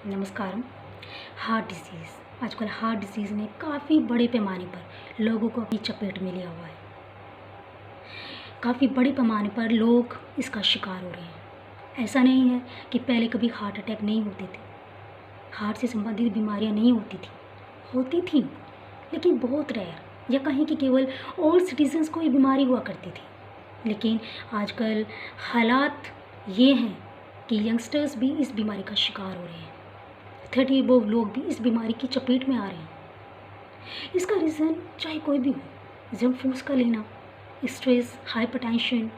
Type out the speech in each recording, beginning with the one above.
नमस्कार। Heart disease आजकल heart disease ने काफ़ी बड़े पैमाने पर लोगों को अपनी चपेट में लिया हुआ है। काफ़ी बड़े पैमाने पर लोग इसका शिकार हो रहे हैं। ऐसा नहीं है कि पहले कभी हार्ट अटैक नहीं होते थे, हार्ट से संबंधित बीमारियां नहीं होती थी, लेकिन बहुत रेयर या कहीं कि केवल ओल्ड सिटीजन्स को ये बीमारी हुआ करती थी। लेकिन आजकल हालात ये हैं कि यंगस्टर्स भी इस बीमारी का शिकार हो रहे हैं। 30 अबव लोग भी इस बीमारी की चपेट में आ रहे हैं। इसका रीज़न चाहे कोई भी हो, जंक फूड्स का लेना, स्ट्रेस, हाइपरटेंशन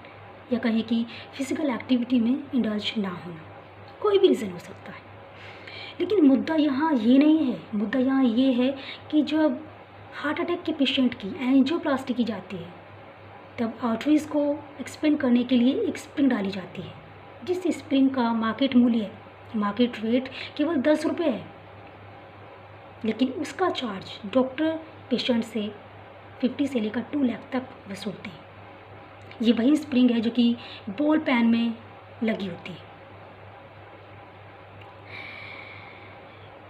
या कहें कि फिजिकल एक्टिविटी में इंडल्ज ना होना, कोई भी रीज़न हो सकता है। लेकिन मुद्दा यहाँ ये नहीं है, मुद्दा यहाँ ये है कि जब हार्ट अटैक के पेशेंट की एंजियोप्लास्टी की जाती है तब आर्टरीज़ को एक्सपेंड करने के लिए एक स्प्रिंग डाली जाती है, जिस स्प्रिंग का मार्केट रेट केवल 10 रुपये है, लेकिन उसका चार्ज डॉक्टर पेशेंट से 50 से लेकर 2 लाख तक वसूलते हैं। ये वही स्प्रिंग है जो कि बॉल पेन में लगी होती है।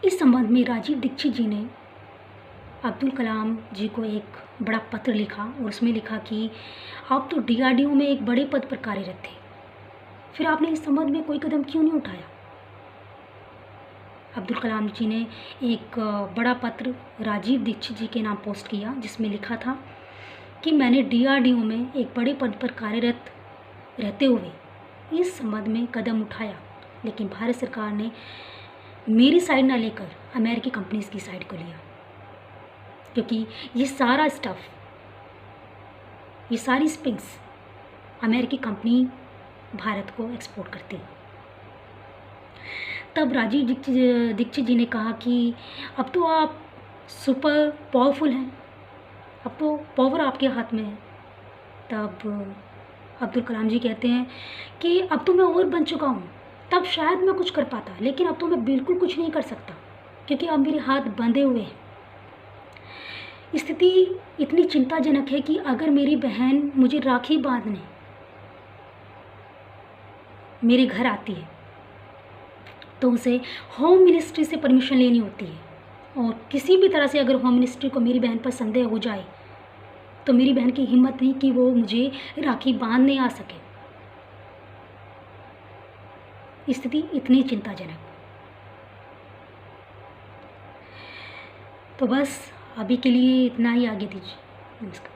इस संबंध में राजीव दीक्षित जी ने अब्दुल कलाम जी को एक बड़ा पत्र लिखा और उसमें लिखा कि आप तो DRDO में एक बड़े पद पर कार्यरत थे, फिर आपने इस संबंध में कोई कदम क्यों नहीं उठाया। अब्दुल कलाम जी ने एक बड़ा पत्र राजीव दीक्षित जी के नाम पोस्ट किया, जिसमें लिखा था कि मैंने DRDO में एक बड़े पद पर कार्यरत रहते हुए इस संबंध में कदम उठाया, लेकिन भारत सरकार ने मेरी साइड ना लेकर अमेरिकी कंपनीज़ की साइड को लिया, क्योंकि ये सारा स्टफ़, ये सारी स्प्रिंग्स अमेरिकी कंपनी भारत को एक्सपोर्ट करती है। तब राजीव दीक्षित जी ने कहा कि अब तो आप सुपर पावरफुल हैं, अब तो पावर आपके हाथ में है। तब अब्दुल कलाम जी कहते हैं कि अब तो मैं और बन चुका हूँ, तब शायद मैं कुछ कर पाता, लेकिन अब तो मैं बिल्कुल कुछ नहीं कर सकता, क्योंकि अब मेरे हाथ बंधे हुए हैं। स्थिति इतनी चिंताजनक है कि अगर मेरी बहन मुझे राखी बांधने मेरे घर आती है तो उसे होम मिनिस्ट्री से परमिशन लेनी होती है, और किसी भी तरह से अगर होम मिनिस्ट्री को मेरी बहन पर संदेह हो जाए तो मेरी बहन की हिम्मत नहीं कि वो मुझे राखी बांधने आ सके। स्थिति इतनी चिंताजनक। तो बस अभी के लिए इतना ही, आगे दीजिए। नमस्कार।